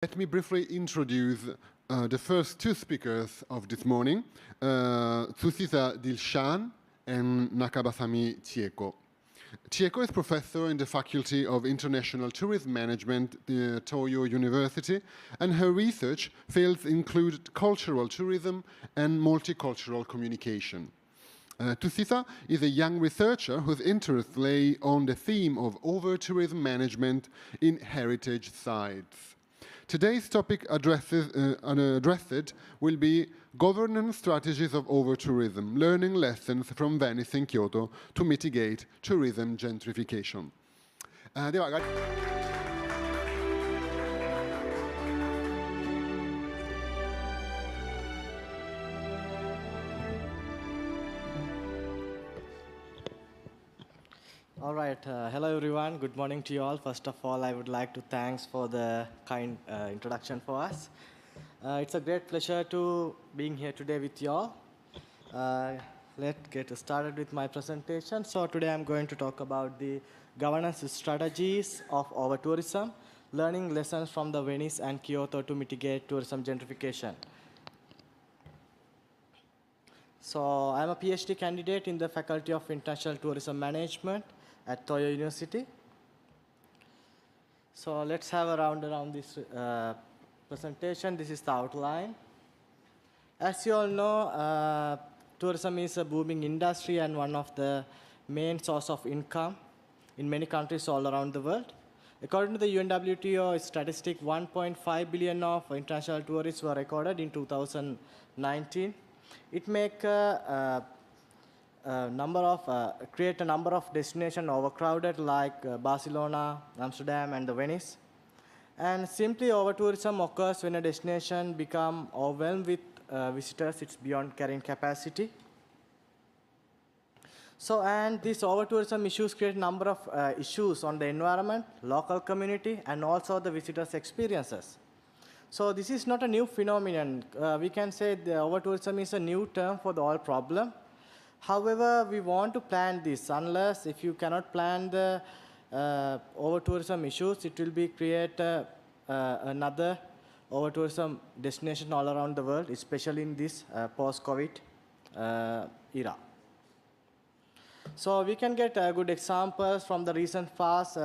Let me briefly introduce the first two speakers of this morning, Thusitha Dilshan and Nakabasami Chieko. Chieko is professor in the Faculty of International Tourism Management at the Toyo University, and her research fields include cultural tourism and multicultural communication. Thusitha is a young researcher whose interests lay on the theme of over-tourism management in heritage sites. Today's topic addressed will be governance strategies of over-tourism, learning lessons from Venice and Kyoto to mitigate tourism gentrification. All right, hello everyone, good morning to you all. First of all, I would like to thanks for the kind introduction for us. It's a great pleasure to being here today with you all. Let's get started with my presentation. So today I'm going to talk about the governance strategies of over-tourism, learning lessons from the Venice and Kyoto to mitigate tourism gentrification. So I'm a PhD candidate in the Faculty of International Tourism Management at Toyo University. So let's have a round around this presentation. This is the outline. As you all know, tourism is a booming industry and one of the main source of income in many countries all around the world. According to the UNWTO statistic, 1.5 billion of international tourists were recorded in 2019. It make create a number of destinations overcrowded like Barcelona, Amsterdam, and the Venice. And simply over-tourism occurs when a destination becomes overwhelmed with visitors. It's beyond carrying capacity. So, and these over-tourism issues create a number of issues on the environment, local community, and also the visitors' experiences. So this is not a new phenomenon. We can say the over-tourism is a new term for the whole problem. However, we want to plan this. Unless if you cannot plan the over-tourism issues, it will be create another over-tourism destination all around the world, especially in this post-COVID era. So we can get good examples from the recent past.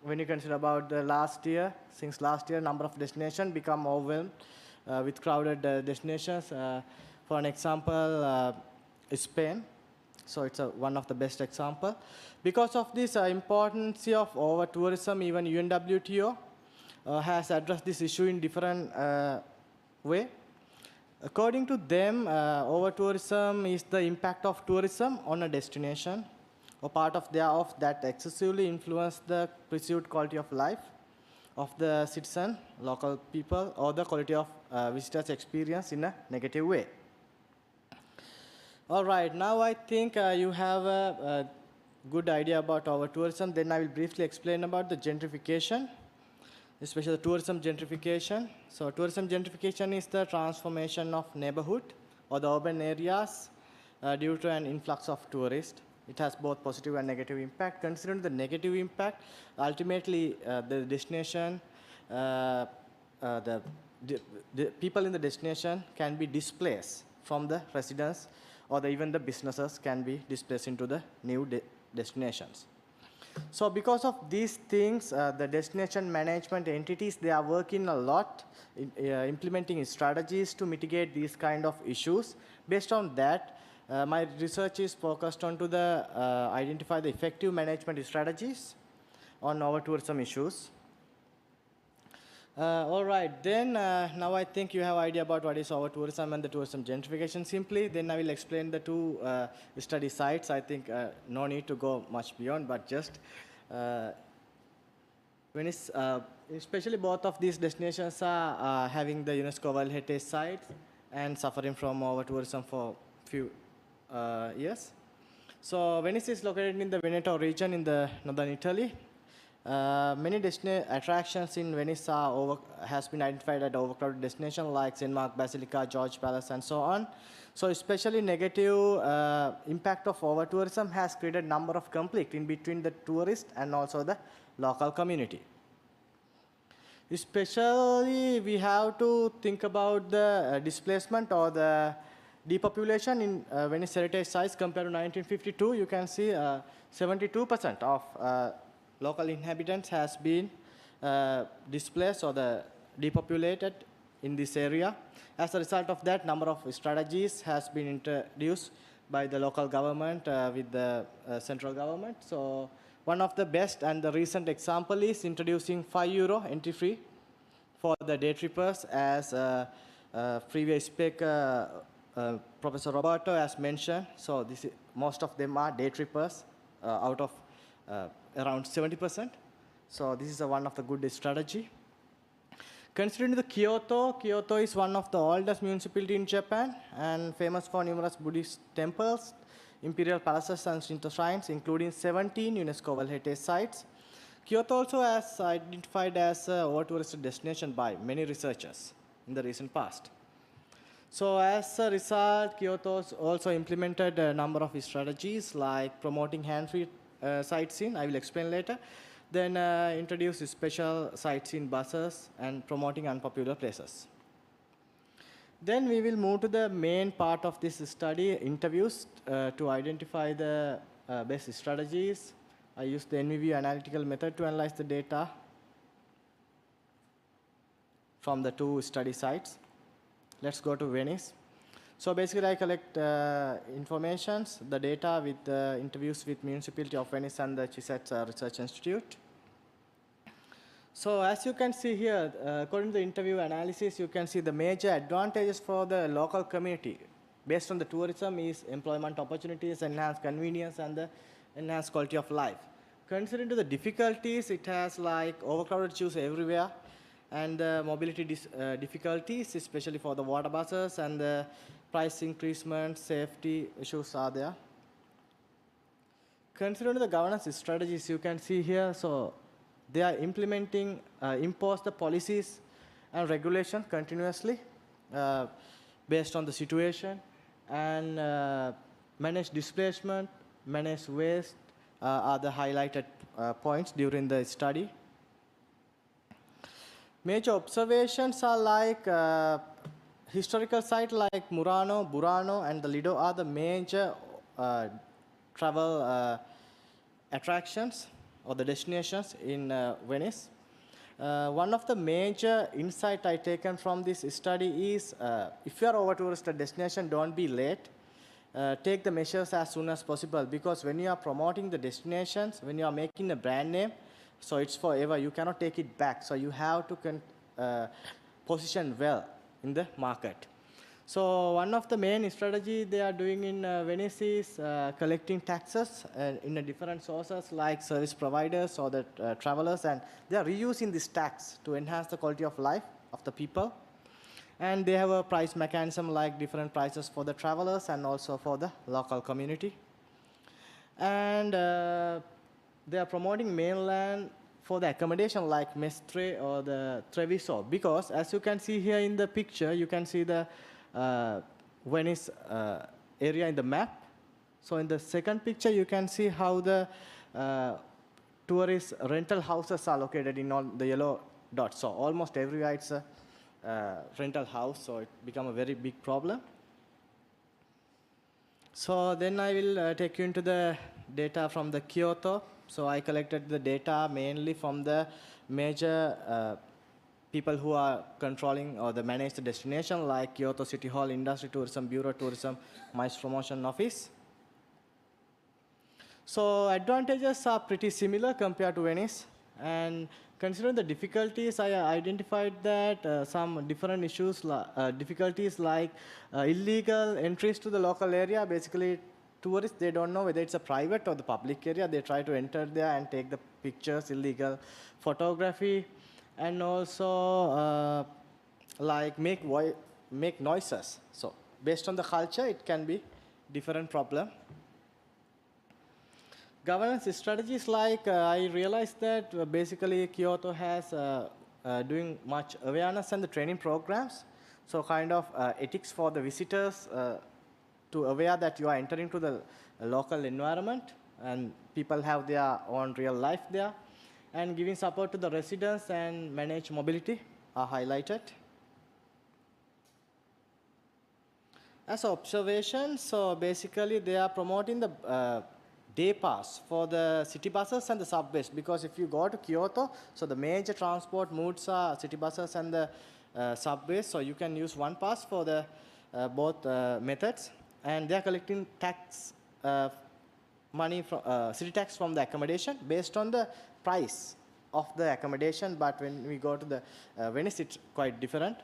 When you consider about the last year, since last year, number of destinations become overwhelmed with crowded destinations. For an example, Spain. So it's one of the best example. Because of this importance of over-tourism, even UNWTO has addressed this issue in different way. According to them, over-tourism is the impact of tourism on a destination or part of thereof that excessively influence the perceived quality of life of the citizen, local people, or the quality of visitors' experience in a negative way. All right, now I think you have a good idea about our tourism. Then I will briefly explain about the gentrification, especially the tourism gentrification. So tourism gentrification is the transformation of neighborhood or the urban areas due to an influx of tourists. It has both positive and negative impact. Considering the negative impact, ultimately the destination, the people in the destination can be displaced from the residents, or even the businesses can be displaced into the new destinations. So because of these things, the destination management entities, they are working a lot in implementing strategies to mitigate these kind of issues. Based on that, my research is focused on to the identify the effective management strategies on our tourism issues. All right, then now I think you have idea about what is our tourism and the tourism gentrification simply. Then I will explain the two study sites. I think no need to go much beyond, but just Venice, especially both of these destinations are having the UNESCO World Heritage Sites and suffering from over tourism for few years. So Venice is located in the Veneto region in the northern Italy. Many attractions in Venice has been identified as overcrowded destinations like St. Mark Basilica, George Palace, and so on. So especially negative impact of over-tourism has created a number of conflict in between the tourists and also the local community. Especially, we have to think about the displacement or the depopulation in Venice heritage sites compared to 1952. You can see 72% of local inhabitants has been displaced or depopulated in this area. As a result of that, number of strategies has been introduced by the local government with the central government. So one of the best and the recent example is introducing €5 entry fee for the day trippers, as previous speaker, Professor Roberto has mentioned. So most of them are day trippers out of around 70%. So this is one of the good strategy. Considering the Kyoto is one of the oldest municipality in Japan and famous for numerous Buddhist temples, imperial palaces and Shinto shrines, including 17 UNESCO World Heritage Sites. Kyoto also has identified as a over-touristic destination by many researchers in the recent past. So as a result, Kyoto also implemented a number of strategies like promoting hand-free sightseeing, I will explain later, then introduce special sightseeing buses and promoting unpopular places. Then we will move to the main part of this study, interviews, to identify the best strategies. I used the NVView analytical method to analyze the data from the 2 study sites. Let's go to Venice. So basically, I collect informations, the data with interviews with Municipality of Venice and the CISET Research Institute. So as you can see here, according to the interview analysis, you can see the major advantages for the local community based on the tourism is employment opportunities, enhanced convenience, and the enhanced quality of life. Considering to the difficulties, it has like overcrowded queues everywhere, and the mobility difficulties, especially for the water buses, and the price increasement, safety issues are there. Considering the governance strategies, you can see here, so they are implementing, impose the policies and regulations continuously based on the situation, and manage displacement, manage waste are the highlighted points during the study. Major observations are like historical sites like Murano, Burano, and the Lido are the major travel attractions or the destinations in Venice. One of the major insights I taken from this study is if you are over tourist destination, don't be late. Take the measures as soon as possible, because when you are promoting the destinations, when you are making a brand name, so it's forever. You cannot take it back. So you have to position well in the market. So one of the main strategy they are doing in Venice is collecting taxes in different sources like service providers or the travelers, and they are reusing this tax to enhance the quality of life of the people. And they have a price mechanism like different prices for the travelers and also for the local community. And they are promoting mainland for the accommodation like Mestre or the Treviso, because as you can see here in the picture, you can see the Venice area in the map. So in the second picture, you can see how the tourist rental houses are located in all the yellow dots. So almost everywhere it's a rental house, so it become a very big problem. So then I will take you into the data from the Kyoto. So I collected the data mainly from the major people who are controlling or manage the destination, like Kyoto City Hall, Industry Tourism Bureau, Tourism MICE Promotion Office. So advantages are pretty similar compared to Venice. And considering the difficulties, I identified that some different issues, difficulties like illegal entries to the local area. Basically, tourists, they don't know whether it's a private or the public area. They try to enter there and take the pictures, illegal photography, and also like make noises. So based on the culture, it can be different problem. Governance strategies like I realized that basically Kyoto has doing much awareness and the training programs. So kind of ethics for the visitors to aware that you are entering to the local environment and people have their own real life there. and giving support to the residents and manage mobility are highlighted. As observation, so basically they are promoting the day pass for the city buses and the subways, because if you go to Kyoto, so the major transport modes are city buses and the subways, so you can use one pass for the both methods, and they are collecting tax money from city tax from the accommodation based on the price of the accommodation, but when we go to the Venice, it's quite different.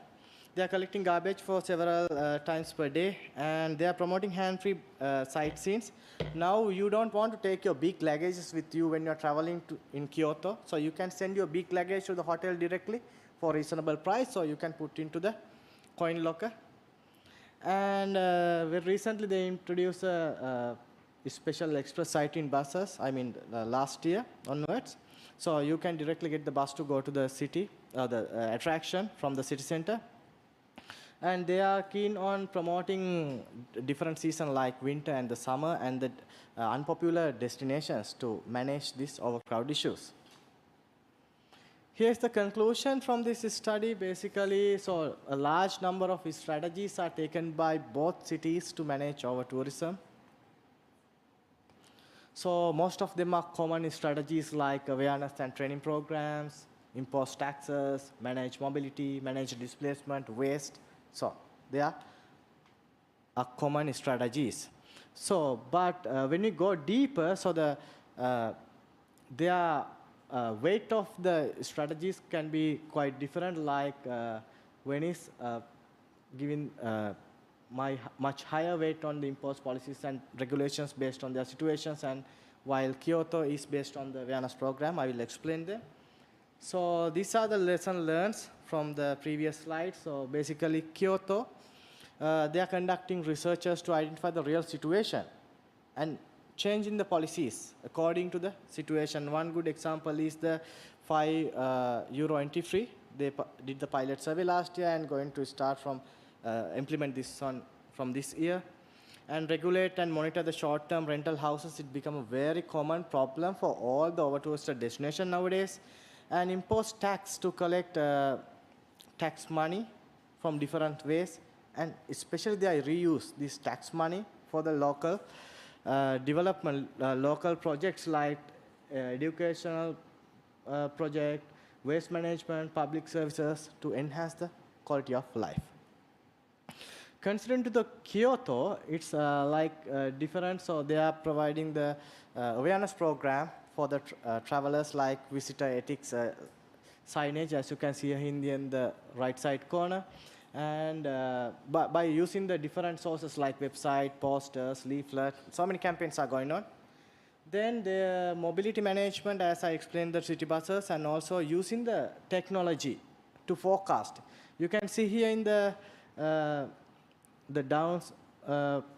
They are collecting garbage for several times per day, and they are promoting hand-free sightseeing. Now, you don't want to take your big luggages with you when you're traveling in Kyoto, so you can send your big luggage to the hotel directly for reasonable price, so you can put into the coin locker. And very recently, they introduced a special express sighting buses, last year onwards. So you can directly get the bus to go to the city, the attraction from the city center. And they are keen on promoting different seasons like winter and the summer and the unpopular destinations to manage these overcrowd issues. Here's the conclusion from this study. Basically, so a large number of strategies are taken by both cities to manage over-tourism. So most of them are common strategies like awareness and training programs, impose taxes, manage mobility, manage displacement, waste. So they are common strategies. So, but when we go deeper, so their weight of the strategies can be quite different. Like Venice giving much higher weight on the imposed policies and regulations based on their situations, and while Kyoto is based on the awareness program. I will explain them. So these are the lessons learned from the previous slide. So basically, Kyoto, they are conducting researchers to identify the real situation and changing the policies according to the situation. One good example is the €5 entry free. They did the pilot survey last year and going to start from implement this from this year. And regulate and monitor the short-term rental houses. It become a very common problem for all the over-touristed destinations nowadays. And impose tax to collect tax money from different ways, and especially they reuse this tax money for the local development, local projects like educational project, waste management, public services to enhance the quality of life. Considering to the Kyoto, it's different, so they are providing the awareness program for the travelers, like visitor ethics signage, as you can see here in the right side corner. And by using the different sources like website, posters, leaflet, so many campaigns are going on. Then the mobility management, as I explained, the city buses, and also using the technology to forecast. You can see here in the down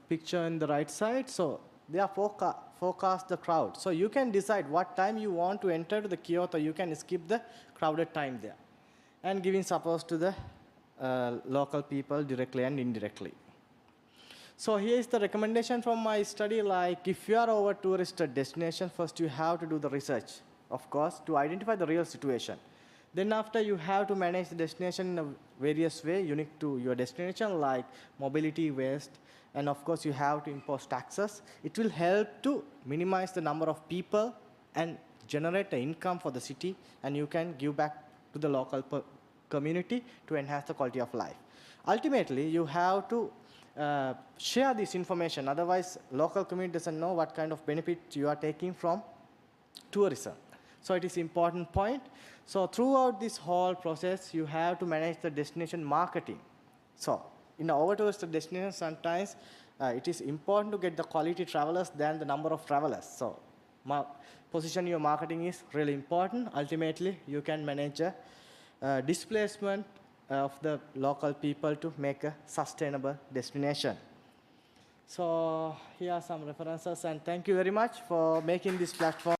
picture in the right side, so they are forecast the crowd. So you can decide what time you want to enter to the Kyoto. You can skip the crowded time there. And giving support to the local people directly and indirectly. So here is the recommendation from my study. Like if you are over touristed destination, first you have to do the research, of course, to identify the real situation. Then after, you have to manage the destination in a various way unique to your destination, like mobility, waste, and of course you have to impose taxes. It will help to minimize the number of people and generate the income for the city, and you can give back to the local community to enhance the quality of life. Ultimately, you have to share this information, otherwise local community doesn't know what kind of benefit you are taking from tourism. So it is important point. So throughout this whole process, you have to manage the destination marketing. So in over-touristed destinations, sometimes it is important to get the quality travelers than the number of travelers. So position your marketing is really important. Ultimately, you can manage a displacement of the local people to make a sustainable destination. So here are some references, and thank you very much for making this platform.